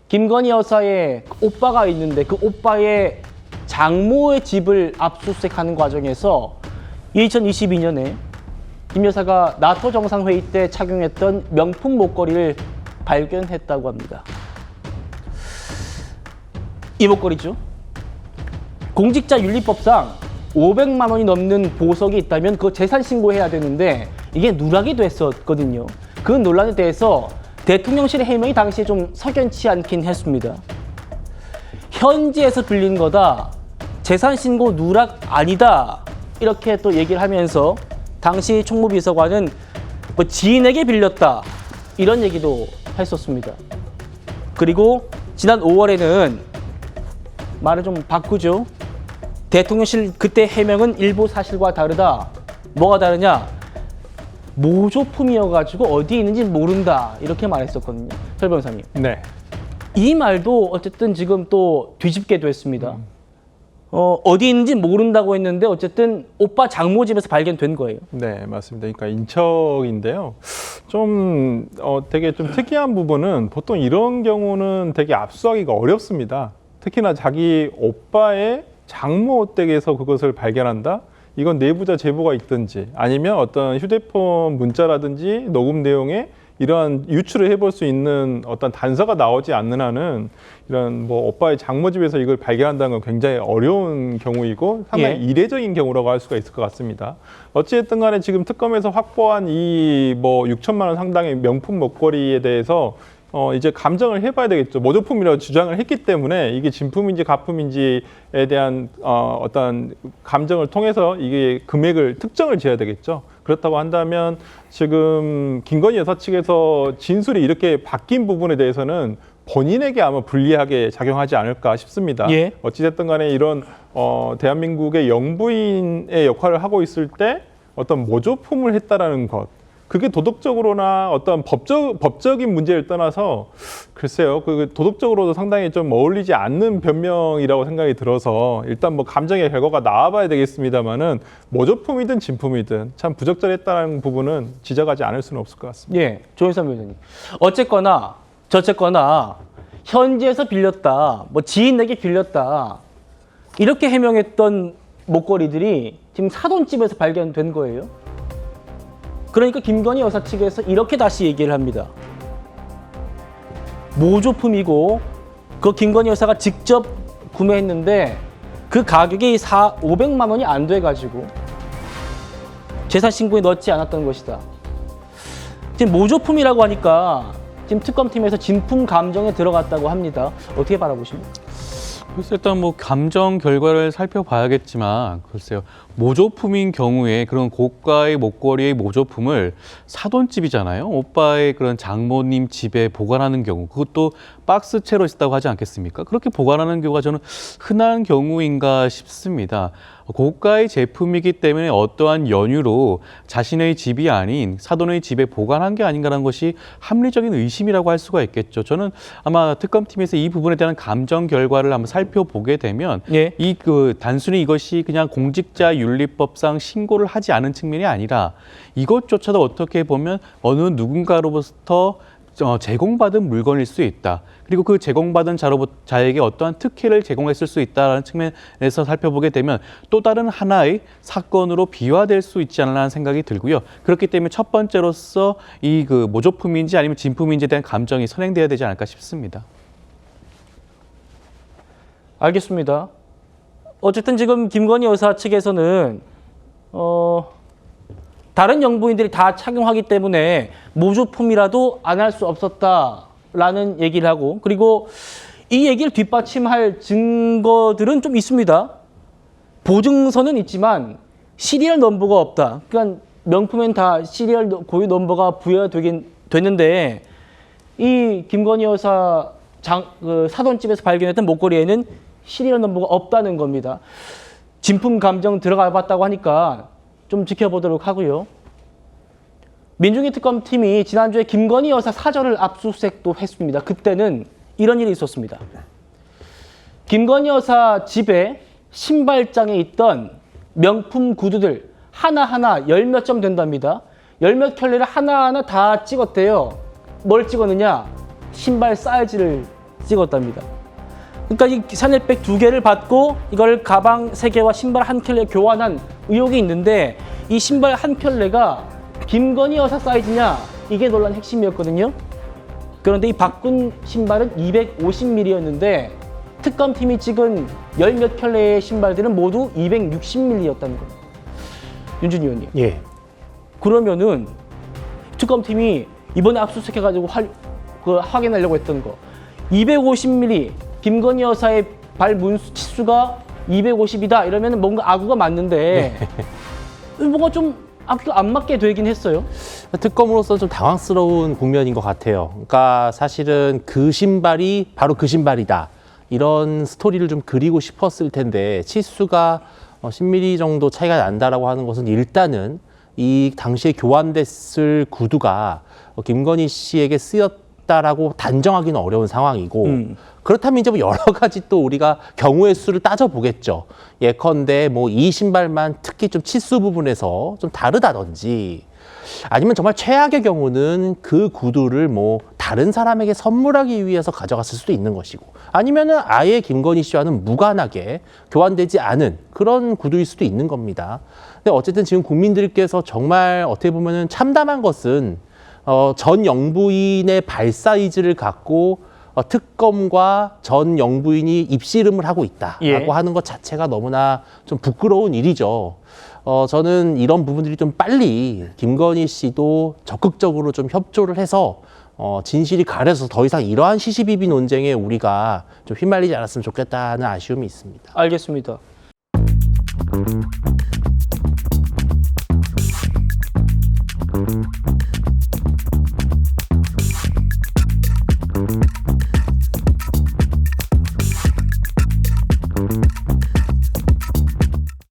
김건희 여사의 오빠가 있는데 그 오빠의 장모의 집을 압수수색하는 과정에서 2022년에 김 여사가 나토 정상회의 때 착용했던 명품 목걸이를 발견했다고 합니다. 이 목걸이죠. 공직자윤리법상 500만 원이 넘는 보석이 있다면 그거 재산 신고해야 되는데 이게 누락이 됐었거든요. 그 논란에 대해서 대통령실의 해명이 당시에 좀 석연치 않긴 했습니다. 현지에서 빌린 거다. 재산 신고 누락 아니다. 이렇게 또 얘기를 하면서 당시 총무비서관은 뭐 지인에게 빌렸다. 이런 얘기도 했었습니다. 그리고 지난 5월에는 말을 좀 바꾸죠. 대통령실 그때 해명은 일부 사실과 다르다. 뭐가 다르냐? 모조품이어가지고 어디 있는지 모른다. 이렇게 말했었거든요. 설 변호사님. 네. 이 말도 어쨌든 지금 또 뒤집게 됐습니다. 어디 있는지 모른다고 했는데 어쨌든 오빠 장모 집에서 발견된 거예요. 네, 맞습니다. 그러니까 인척인데요. 좀 되게 좀 특이한 부분은 보통 이런 경우는 되게 압수하기가 어렵습니다. 특히나 자기 오빠의 장모 댁에서 그것을 발견한다? 이건 내부자 제보가 있든지 아니면 어떤 휴대폰 문자라든지 녹음 내용에 이러한 유출을 해볼 수 있는 어떤 단서가 나오지 않는 한은 이런 뭐 오빠의 장모 집에서 이걸 발견한다는 건 굉장히 어려운 경우이고 상당히 이례적인 경우라고 할 수가 있을 것 같습니다. 어찌됐든 간에 지금 특검에서 확보한 이 뭐 6천만 원 상당의 명품 목걸이에 대해서 이제 감정을 해봐야 되겠죠. 모조품이라고 주장을 했기 때문에 이게 진품인지 가품인지에 대한 어떤 감정을 통해서 이게 금액을 특정을 지어야 되겠죠. 그렇다고 한다면 지금 김건희 여사 측에서 진술이 이렇게 바뀐 부분에 대해서는 본인에게 아마 불리하게 작용하지 않을까 싶습니다. 예. 어찌됐든 간에 이런 대한민국의 영부인의 역할을 하고 있을 때 어떤 모조품을 했다라는 것, 그게 도덕적으로나 어떤 법적인 문제를 떠나서 글쎄요, 그 도덕적으로도 상당히 좀 어울리지 않는 변명이라고 생각이 들어서 일단 뭐 감정의 결과가 나와봐야 되겠습니다만은 모조품이든 진품이든 참 부적절했다는 부분은 지적하지 않을 수는 없을 것 같습니다. 예, 조인선 변호사님. 어쨌거나 저쨌거나 현지에서 빌렸다, 뭐 지인에게 빌렸다 이렇게 해명했던 목걸이들이 지금 사돈집에서 발견된 거예요. 그러니까 김건희 여사 측에서 이렇게 다시 얘기를 합니다. 모조품이고 그 김건희 여사가 직접 구매했는데 그 가격이 500만 원이 안 돼가지고 재산 신고에 넣지 않았던 것이다. 지금 모조품이라고 하니까 지금 특검팀에서 진품 감정에 들어갔다고 합니다. 어떻게 바라보십니까? 글쎄, 일단 뭐 감정 결과를 살펴봐야겠지만 글쎄요, 모조품인 경우에 그런 고가의 목걸이의 모조품을 사돈집이잖아요. 오빠의 그런 장모님 집에 보관하는 경우, 그것도 박스채로 있다고 하지 않겠습니까? 그렇게 보관하는 경우가 저는 흔한 경우인가 싶습니다. 고가의 제품이기 때문에 어떠한 연유로 자신의 집이 아닌 사돈의 집에 보관한 게 아닌가라는 것이 합리적인 의심이라고 할 수가 있겠죠. 저는 아마 특검팀에서 이 부분에 대한 감정 결과를 한번 살펴보게 되면 단순히 이것이 그냥 공직자윤리법상 신고를 하지 않은 측면이 아니라 이것조차도 어떻게 보면 어느 누군가로부터 제공받은 물건일 수 있다. 그리고 그 제공받은 자에게 어떠한 특혜를 제공했을 수 있다는 측면에서 살펴보게 되면 또 다른 하나의 사건으로 비화될 수 있지 않나 하는 생각이 들고요. 그렇기 때문에 첫 번째로서 이 그 모조품인지 아니면 진품인지에 대한 감정이 선행돼야 되지 않을까 싶습니다. 알겠습니다. 어쨌든 지금 김건희 여사 측에서는 다른 영부인들이 다 착용하기 때문에 모조품이라도 안 할 수 없었다라는 얘기를 하고, 그리고 이 얘기를 뒷받침할 증거들은 좀 있습니다. 보증서는 있지만 시리얼 넘버가 없다. 그러니까 명품엔 다 시리얼 고유 넘버가 부여되긴 됐는데 이 김건희 여사 사돈집에서 발견했던 목걸이에는 시리얼 넘버가 없다는 겁니다. 진품 감정 들어가 봤다고 하니까 좀 지켜보도록 하고요. 민중위 특검팀이 지난주에 김건희 여사 사저를 압수수색도 했습니다. 그때는 이런 일이 있었습니다. 김건희 여사 집에 신발장에 있던 명품 구두들 하나하나 열 몇 점 된답니다. 열 몇 켤레를 하나하나 다 찍었대요. 뭘 찍었느냐? 신발 사이즈를 찍었답니다. 그러니까 이 샤넬백 2개를 받고 이걸 가방 3개와 신발 1켤레 교환한 의혹이 있는데 이 신발 1켤레가 김건희 여사 사이즈냐 이게 논란 핵심이었거든요. 그런데 이 바꾼 신발은 250mm였는데 특검팀이 찍은 열 몇 켤레의 신발들은 모두 260mm였다는 겁니다. 윤준 의원님. 예. 그러면은 특검팀이 이번에 압수수색해가지고 확인하려고 했던 거 250mm 김건희 여사의 발 문수 치수가 250이다 이러면 뭔가 악우가 맞는데 뭔가 좀 악우가 안 맞게 되긴 했어요. 특검으로서 좀 당황스러운 국면인 것 같아요. 그러니까 사실은 그 신발이 바로 그 신발이다. 이런 스토리를 좀 그리고 싶었을 텐데 치수가 10mm 정도 차이가 난다라고 하는 것은 일단은 이 당시에 교환됐을 구두가 김건희 씨에게 쓰였다라고 단정하기는 어려운 상황이고 그렇다면 이제 뭐 여러 가지 또 우리가 경우의 수를 따져보겠죠. 예컨대 뭐 이 신발만 특히 좀 치수 부분에서 좀 다르다든지 아니면 정말 최악의 경우는 그 구두를 뭐 다른 사람에게 선물하기 위해서 가져갔을 수도 있는 것이고 아니면은 아예 김건희 씨와는 무관하게 교환되지 않은 그런 구두일 수도 있는 겁니다. 근데 어쨌든 지금 국민들께서 정말 어떻게 보면은 참담한 것은 전 영부인의 발 사이즈를 갖고 특검과 전 영부인이 입씨름을 하고 있다라고 예. 하는 것 자체가 너무나 좀 부끄러운 일이죠. 저는 이런 부분들이 좀 빨리 김건희 씨도 적극적으로 좀 협조를 해서 진실이 가려서 더 이상 이러한 시시비비 논쟁에 우리가 좀 휘말리지 않았으면 좋겠다는 아쉬움이 있습니다. 알겠습니다.